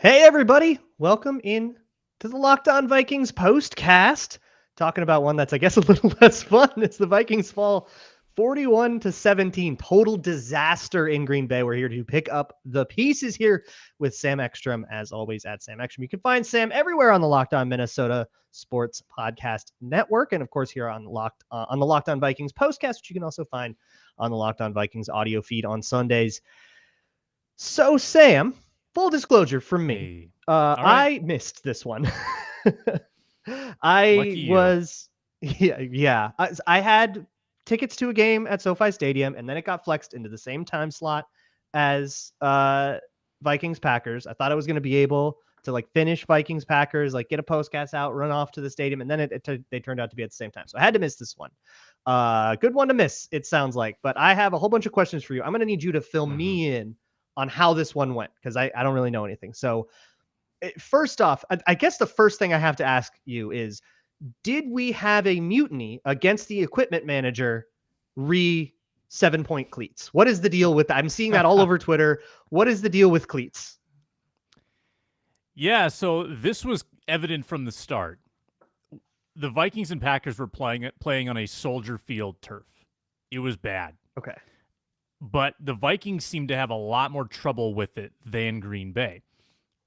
Hey, everybody. Welcome in to the Locked On Vikings postcast. Talking about one that's, I guess, a little less fun. It's the Vikings fall 41-17. Total disaster in Green Bay. We're here to pick up the pieces here with Sam Ekstrom, as always, at Sam Ekstrom. You can find Sam everywhere on the Locked On Minnesota Sports Podcast Network. And, of course, here on the Locked On Vikings postcast, which you can also find on the Locked On Vikings audio feed on Sundays. So, Sam, full disclosure from me. Hey. All right. I missed this one. Lucky I you. was, yeah. I had tickets to a game at SoFi Stadium, and then it got flexed into the same time slot as Vikings Packers. I thought I was going to be able to finish Vikings Packers, get a postcast out, run off to the stadium, and then they turned out to be at the same time. So I had to miss this one. Good one to miss, it sounds like. But I have a whole bunch of questions for you. I'm going to need you to fill me in on how this one went, because I don't really know anything. So first off, I guess the first thing I have to ask you is, did we have a mutiny against the equipment manager re 7-point cleats? What is the deal with that? I'm seeing that all over Twitter. What is the deal with cleats? Yeah, so this was evident from the start. The Vikings and Packers were playing on a Soldier Field turf. It was bad. Okay. But the Vikings seemed to have a lot more trouble with it than Green Bay.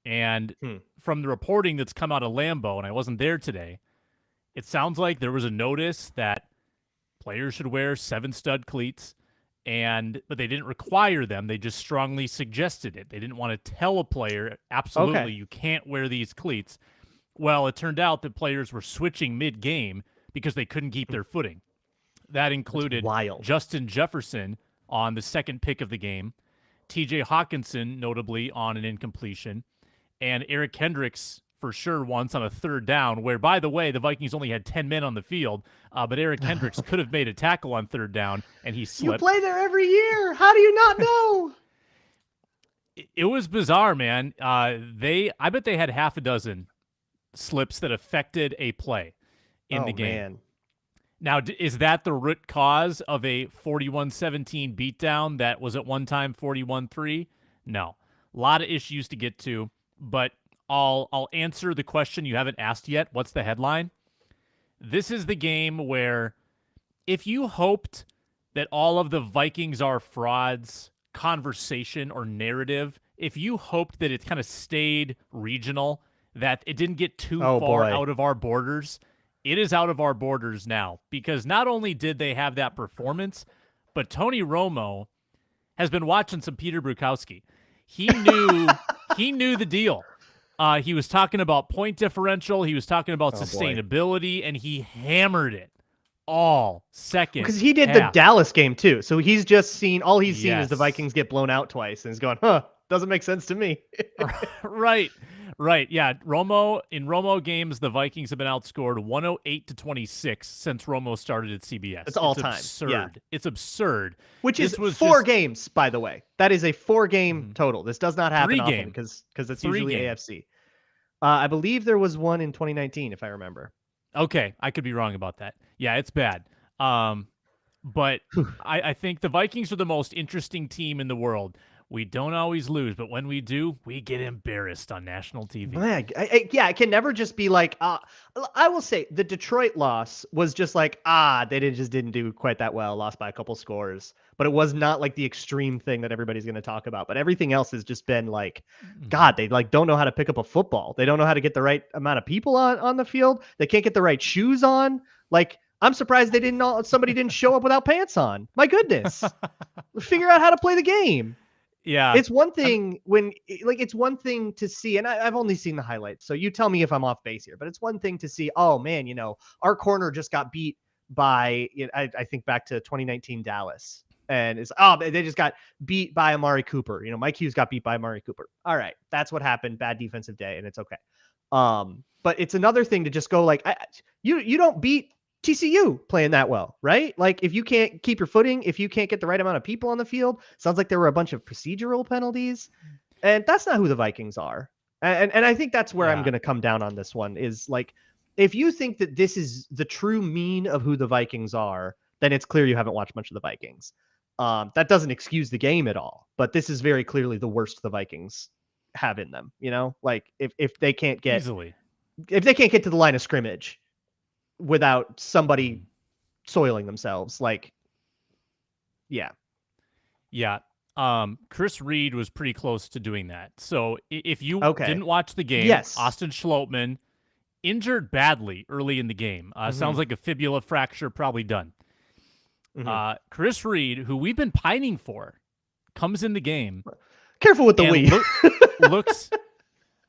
And from the reporting that's come out of Lambeau, and I wasn't there today, it sounds like there was a notice that players should wear 7-stud cleats, but they didn't require them. They just strongly suggested it. They didn't want to tell a player, absolutely, you can't wear these cleats. Well, it turned out that players were switching mid-game because they couldn't keep their footing. That included Justin Jefferson on the second pick of the game, TJ Hawkinson, notably, on an incompletion, and Eric Kendricks for sure once on a third down, where, by the way, the Vikings only had 10 men on the field, but Eric Kendricks could have made a tackle on third down, and he slipped. You play there every year. How do you not know? It was bizarre, man. I bet they had half a dozen slips that affected a play in the game. Man. Now, is that the root cause of a 41-17 beatdown that was at one time 41-3? No. A lot of issues to get to, but I'll answer the question you haven't asked yet. What's the headline? This is the game where if you hoped that all of the Vikings are frauds conversation or narrative, if you hoped that it kind of stayed regional, that it didn't get too far out of our borders, it is out of our borders now, because not only did they have that performance, but Tony Romo has been watching some Peter Brukowski. He knew the deal. He was talking about point differential. He was talking about sustainability, and he hammered it all second. Because he did the Dallas game too. So he's just seen, all he's seen is the Vikings get blown out twice, and he's going, doesn't make sense to me. Right. Yeah. In Romo games, the Vikings have been outscored 108-26 since Romo started at CBS. It's all time. Absurd. Yeah. It's absurd. Which is 4 games, by the way. That is a 4-game total. This does not happen often because it's usually AFC. I believe there was one in 2019, if I remember. Okay. I could be wrong about that. Yeah, it's bad. But I think the Vikings are the most interesting team in the world. We don't always lose, but when we do, we get embarrassed on national TV. Man, it can never just be like, I will say the Detroit loss was just like, they just didn't do quite that well, lost by a couple scores, but it was not like the extreme thing that everybody's going to talk about. But everything else has just been like, God, they don't know how to pick up a football. They don't know how to get the right amount of people on the field. They can't get the right shoes on. I'm surprised somebody didn't show up without pants on. My goodness. Figure out how to play the game. Yeah. It's one thing it's one thing to see, and I've only seen the highlights, so you tell me if I'm off base here, but it's one thing to see, oh man, our corner just got beat by, I think back to 2019 Dallas, and they just got beat by Amari Cooper. Mike Hughes got beat by Amari Cooper. All right, that's what happened. Bad defensive day, and it's okay. But it's another thing to just go you don't beat TCU playing that well, right? If you can't keep your footing, if you can't get the right amount of people on the field, sounds like there were a bunch of procedural penalties, and that's not who the Vikings are. And I think that's where I'm going to come down on this one is if you think that this is the true mean of who the Vikings are, then it's clear you haven't watched much of the Vikings. That doesn't excuse the game at all, but this is very clearly the worst the Vikings have in them, you know? Like if they can't get Easily. if they can't get to the line of scrimmage without somebody soiling themselves, like yeah. Yeah. Chris Reed was pretty close to doing that. So if you Okay. didn't watch the game, Yes. Austin Schlottman injured badly early in the game. Sounds like a fibula fracture, probably done. Chris Reed, who we've been pining for, comes in the game. Careful with the we. Looks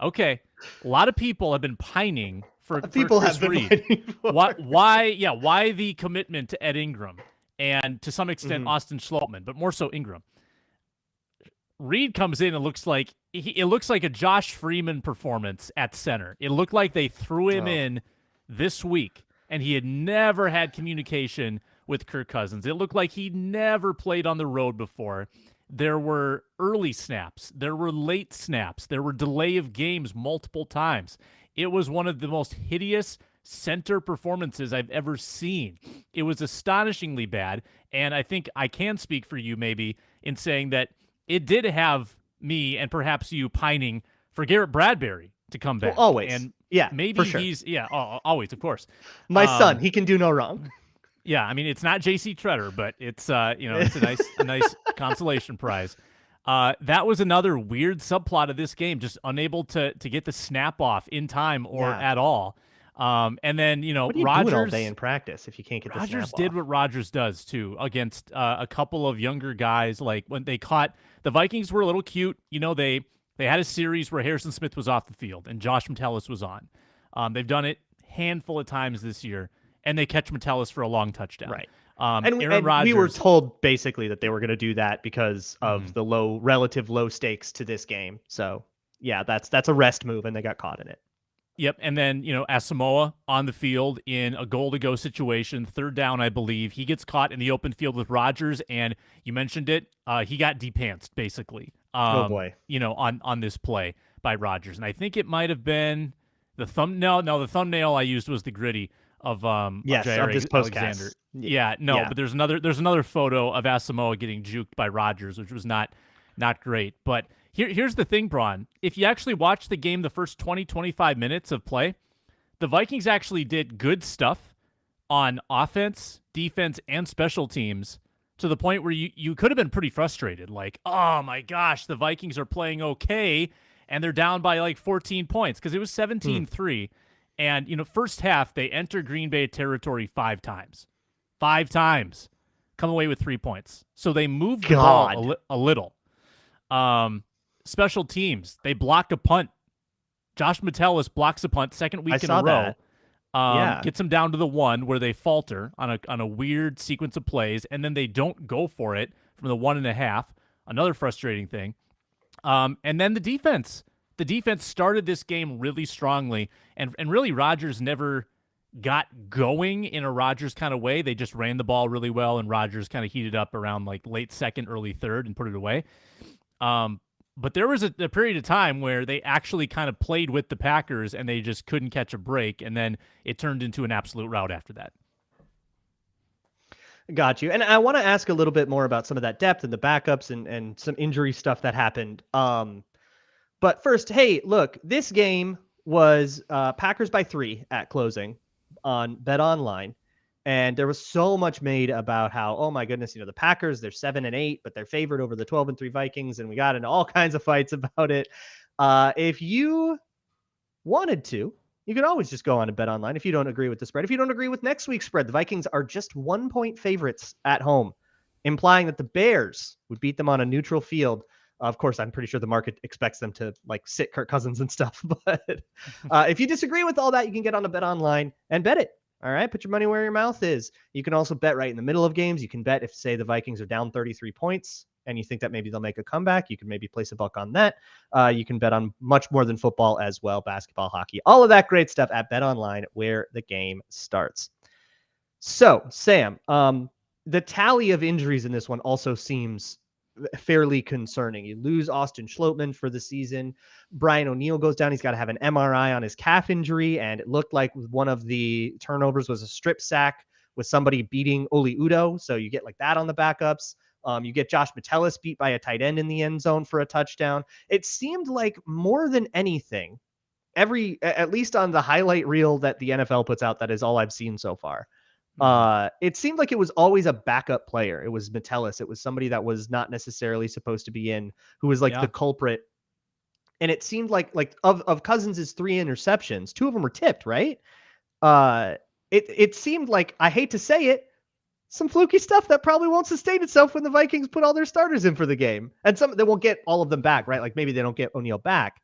okay. A lot of people have been pining for Chris Reed. Why the commitment to Ed Ingram and to some extent Austin Schlottman, but more so Ingram. Reed comes in and looks like a Josh Freeman performance at center. It looked like they threw him in this week, and he had never had communication with Kirk Cousins. It looked like he never played on the road before. There were early snaps. There were late snaps. There were delay of games multiple times. It was one of the most hideous center performances I've ever seen. It was astonishingly bad, and I think I can speak for you maybe in saying that it did have me and perhaps you pining for Garrett Bradbury to come back. Well, always. And yeah, maybe for sure. Always, of course. My son, he can do no wrong. Yeah, I mean, it's not J.C. Treader, but it's it's a nice consolation prize. That was another weird subplot of this game, just unable to get the snap off in time or at all. And then, what are you Rodgers doing all day in practice if you can't get the snap Rodgers off? did what Rodgers does too against a couple of younger guys. Like when they caught the Vikings were a little cute. They had a series where Harrison Smith was off the field and Josh Metellus was on. They've done it handful of times this year, and they catch Metellus for a long touchdown. Right. And we were told basically that they were going to do that because of the relative low stakes to this game. So yeah, that's a rest move, and they got caught in it. Yep, and then, Asamoah on the field in a goal-to-go situation, third down, I believe. He gets caught in the open field with Rodgers, and you mentioned it, he got depantsed, basically. Oh, boy. On this play by Rodgers. And I think it might have been the thumbnail. No, the thumbnail I used was the gritty of this Alexander. But there's another photo of Asamoah getting juked by Rodgers, which was not great. But here's the thing, Braun. If you actually watch the game, the first 20-25 minutes of play, the Vikings actually did good stuff on offense, defense, and special teams to the point where you could have been pretty frustrated. Like, oh my gosh, the Vikings are playing okay, and they're down by like 14 points because it was 17-3. And, first half, they enter Green Bay territory 5 times. 5 times. Come away with 3 points. So they moved the ball a little. Special teams, they blocked a punt. Josh Metellus blocks a punt, second week in a row. Gets them down to the 1 where they falter on a weird sequence of plays, and then they don't go for it from the 1.5. Another frustrating thing. And then the defense. The defense started this game really strongly, and really Rodgers never got going in a Rodgers kind of way. They just ran the ball really well, and Rodgers kind of heated up around like late second, early third, and put it away. But there was a period of time where they actually kind of played with the Packers, and they just couldn't catch a break, and then it turned into an absolute rout after that. Got you. And I want to ask a little bit more about some of that depth and the backups and some injury stuff that happened. But first, hey, look, this game was Packers by 3 at closing on Bet Online. And there was so much made about how, oh my goodness, the Packers, they're 7-8, but they're favored over the 12-3 Vikings. And we got into all kinds of fights about it. If you wanted to, you could always just go on to Bet Online if you don't agree with the spread. If you don't agree with next week's spread, the Vikings are just 1-point favorites at home, implying that the Bears would beat them on a neutral field. Of course, I'm pretty sure the market expects them to sit Kirk Cousins and stuff. But if you disagree with all that, you can get on to Bet Online and bet it. All right, put your money where your mouth is. You can also bet right in the middle of games. You can bet if, say, the Vikings are down 33 points and you think that maybe they'll make a comeback. You can maybe place a buck on that. You can bet on much more than football as well, basketball, hockey, all of that great stuff at Bet Online, where the game starts. So, Sam, the tally of injuries in this one also seems fairly concerning. You lose Austin Schlottman for the season. Brian O'Neill goes down. He's got to have an MRI on his calf injury, and it looked like one of the turnovers was a strip sack with somebody beating Oli Udoh. So you get like that on the backups. You get Josh Metellus beat by a tight end in the end zone for a touchdown. It seemed like more than anything, at least on the highlight reel that the NFL puts out, that is all I've seen so far. It seemed like it was always a backup player. It was Metellus. It was somebody that was not necessarily supposed to be in, who was like the culprit. And it seemed like of Cousins' 3 interceptions, 2 of them were tipped, right? It seemed like, I hate to say it, some fluky stuff that probably won't sustain itself when the Vikings put all their starters in for the game. And they won't get all of them back, right? Like maybe they don't get O'Neal back.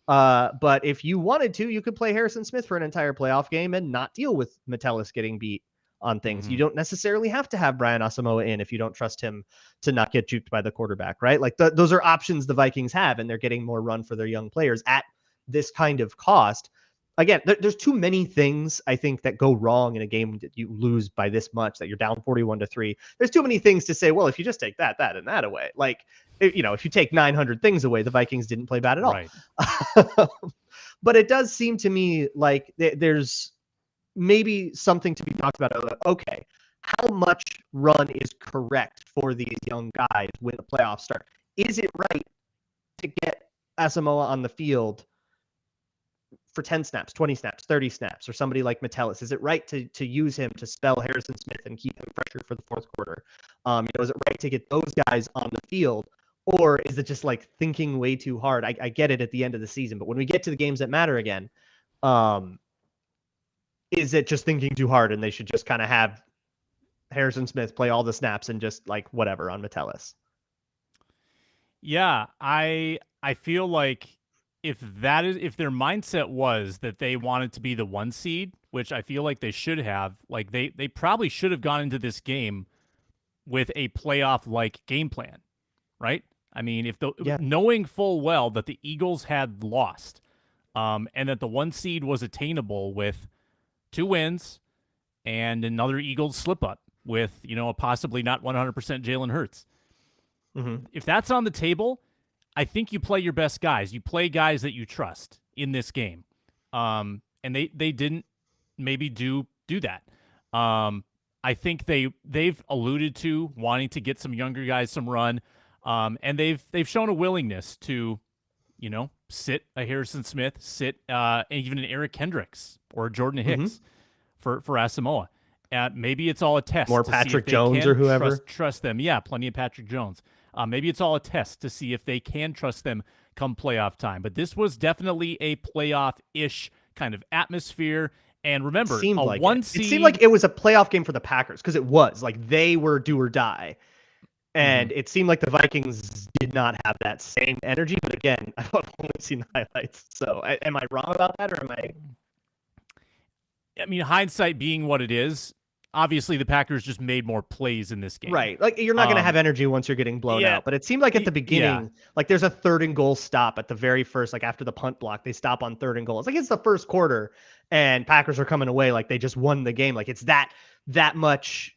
But if you wanted to, you could play Harrison Smith for an entire playoff game and not deal with Metellus getting beat on things. You don't necessarily have to have Brian Asamoah in if you don't trust him to not get juked by the quarterback, right? Like those are options the Vikings have, and they're getting more run for their young players at this kind of cost. Again, there's too many things, I think, that go wrong in a game that you lose by this much, that you're down 41-3. There's too many things to say, well, if you just take that, and that away, like, if you take 900 things away, the Vikings didn't play bad at all. Right. But it does seem to me like there's maybe something to be talked about. Okay, how much run is correct for these young guys when the playoffs start? Is it right to get Asamoah on the field for 10 snaps, 20 snaps, 30 snaps, or somebody like Metellus? Is it right to use him to spell Harrison Smith and keep him pressured for the fourth quarter? Is it right to get those guys on the field? Or is it just like thinking way too hard? I get it at the end of the season, but when we get to the games that matter again, is it just thinking too hard and they should just kind of have Harrison Smith play all the snaps and just like whatever on Metellus? Yeah, I feel like if their mindset was that they wanted to be the 1 seed, which I feel like they should have, like they probably should have gone into this game with a playoff-like game plan, right? I mean, knowing full well that the Eagles had lost, and that the 1 seed was attainable with 2 wins and another Eagles slip-up with, a possibly not 100% Jalen Hurts. If that's on the table, I think you play your best guys. You play guys that you trust in this game. And they didn't maybe do that. I think they've alluded to wanting to get some younger guys some run. And they've shown a willingness to, sit a Harrison Smith, sit even an Eric Kendricks or Jordan Hicks for Asamoah. Maybe it's all a test. More to Patrick see if Jones or whoever. Trust them. Yeah, plenty of Patrick Jones. Maybe it's all a test to see if they can trust them come playoff time. But this was definitely a playoff-ish kind of atmosphere. And remember, seemed like 1 seed. It seemed like it was a playoff game for the Packers, because it was like they were do or die. And it seemed like the Vikings did not have that same energy. But again, I've only seen the highlights. So am I wrong about that, or am I? I mean, hindsight being what it is, obviously the Packers just made more plays in this game. Right. Like, you're not going to have energy once you're getting blown out. But it seemed like at the beginning, like there's a 3rd and goal stop at the very first, like after the punt block, they stop on 3rd and goal. It's like it's the first quarter and Packers are coming away like they just won the game. Like it's that much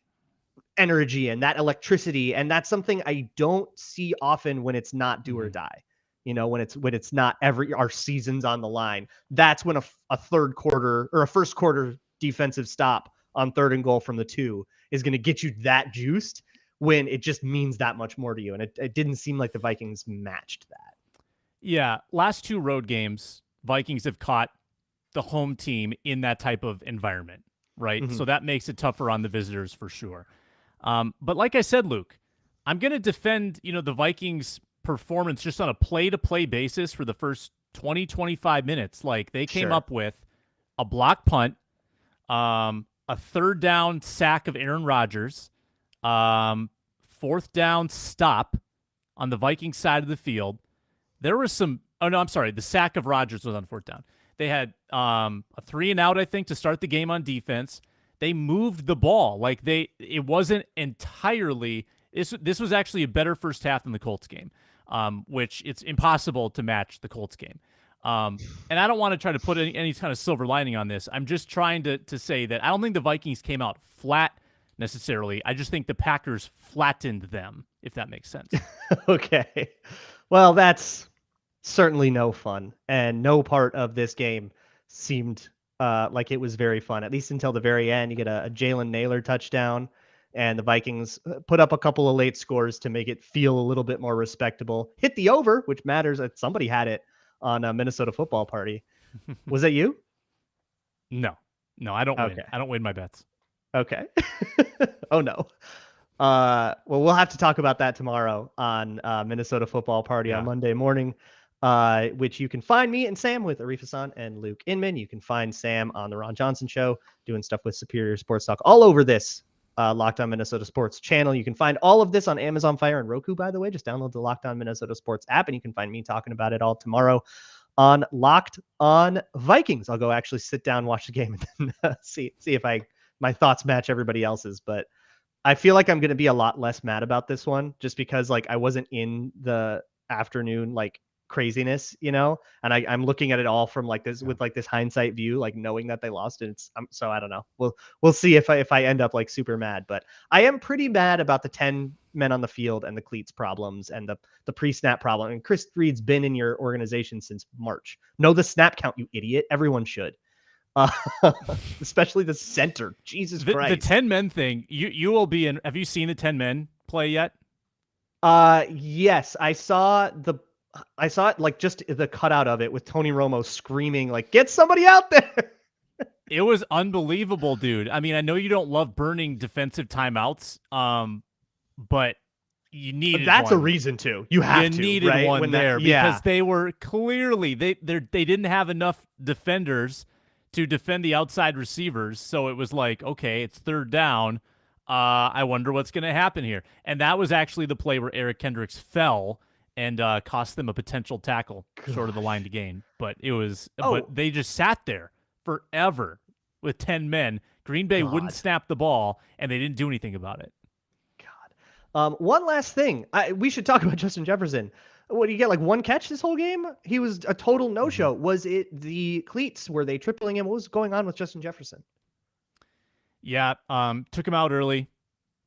energy and that electricity. And that's something I don't see often when it's not do or die. When it's not our season's on the line. That's when a third quarter or a first quarter defensive stop on 3rd and goal from the 2 is going to get you that juiced, when it just means that much more to you. And it didn't seem like the Vikings matched that. Yeah. Last 2 road games, Vikings have caught the home team in that type of environment, right? So that makes it tougher on the visitors for sure. But like I said, Luke, I'm going to defend, the Vikings performance just on a play-to-play basis for the first 20, 25 minutes. Like they came up with a block punt, a 3rd down sack of Aaron Rodgers, 4th down stop on the Vikings side of the field. There was some, the sack of Rodgers was on 4th down. They had a 3 and out, I think, to start the game on defense. They moved the ball. Like it wasn't entirely, this was actually a better first half than the Colts game. Which it's impossible to match the Colts game. And I don't want to try to put any kind of silver lining on this. I'm just trying to say that I don't think the Vikings came out flat necessarily. I just think the Packers flattened them, if that makes sense. Okay. Well, that's certainly no fun. And no part of this game seemed like it was very fun, at least until the very end. You get a Jalen Naylor touchdown and the Vikings put up a couple of late scores to make it feel a little bit more respectable. Hit the over, which matters. Somebody had it on a Minnesota Football Party. Was that you? No, I don't win. Okay. I don't win my bets. Okay. Oh no. Well, we'll have to talk about that tomorrow on Minnesota Football Party on Monday morning, which you can find me and Sam with Arif Hassan and Luke Inman. You can find Sam on the Ron Johnson Show doing stuff with Superior Sports Talk all over this Locked On Minnesota Sports channel. You can find all of this on Amazon Fire and Roku, by the way. Just download the Locked On Minnesota Sports app, and you can find me talking about it all tomorrow on Locked On Vikings. I'll go actually sit down, watch the game, and then see if my thoughts match everybody else's. But I feel like I'm going to be a lot less mad about this one just because like I wasn't in the afternoon like craziness, and I'm looking at it all from like this with like this hindsight view, like knowing that they lost. And so I don't know. We'll see if I end up like super mad, but I am pretty mad about the 10 men on the field and the cleats problems and the pre-snap problem. And Chris Reed's been in your organization since March. Know the snap count, you idiot. Everyone should. Especially the center. Jesus Christ. The 10 men thing, you will be in. Have you seen the 10 men play yet? Yes, I saw it like just the cutout of it with Tony Romo screaming like, get somebody out there. It was unbelievable, dude. I mean, I know you don't love burning defensive timeouts, but you needed that's one. A reason to. You needed right? one there because they were clearly they didn't have enough defenders to defend the outside receivers. So it was like, okay, it's third down. I wonder what's going to happen here. And that was actually the play where Eric Kendricks fell and cost them a potential tackle short of the line to gain. But it was, but they just sat there forever with 10 men. Green Bay wouldn't snap the ball, and they didn't do anything about it. God. One last thing. We should talk about Justin Jefferson. What do you get? Like one catch this whole game? He was a total no-show. Mm-hmm. Was it the cleats? Were they tripling him? What was going on with Justin Jefferson? Yeah, took him out early.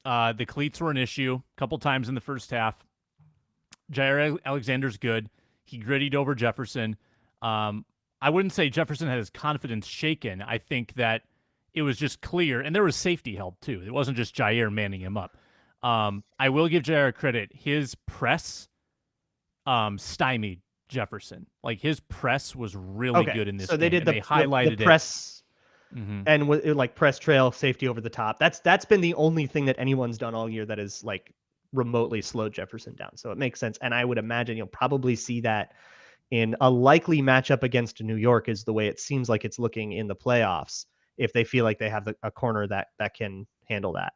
The cleats were an issue a couple times in the first half. Jair Alexander's good. He grittied over Jefferson. I wouldn't say Jefferson had his confidence shaken. I think that it was just clear, and there was safety help too. It wasn't just Jair manning him up. I will give Jair credit. His press stymied Jefferson. Like his press was really good in this game. So they did they highlighted the press and like press trail safety over the top. That's been the only thing that anyone's done all year that is like remotely slowed Jefferson down. So it makes sense. And I would imagine you'll probably see that in a likely matchup against New York is the way it seems like it's looking in the playoffs if they feel like they have a corner that can handle that.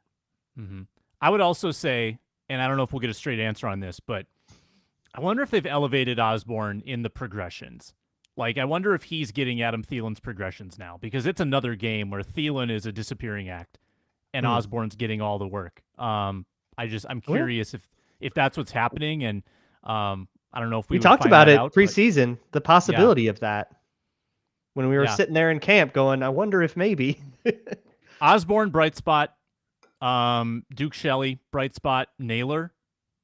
Mm-hmm. I would also say, and I don't know if we'll get a straight answer on this, but I wonder if they've elevated Osborne in the progressions. Like, I wonder if he's getting Adam Thielen's progressions now, because it's another game where Thielen is a disappearing act and Osborne's getting all the work. I'm curious if that's what's happening, and I don't know if we talked about it preseason, the possibility of that when we were sitting there in camp going, I wonder if maybe. Osborne, bright spot. Duke Shelley, bright spot. Naylor,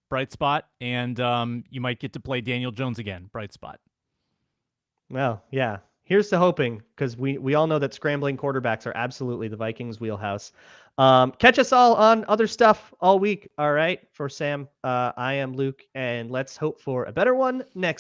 bright spot. And you might get to play Daniel Jones again, bright spot. Well, yeah. Here's to hoping, because we all know that scrambling quarterbacks are absolutely the Vikings' wheelhouse. Catch us all on other stuff all week, all right? For Sam, I am Luke, and let's hope for a better one next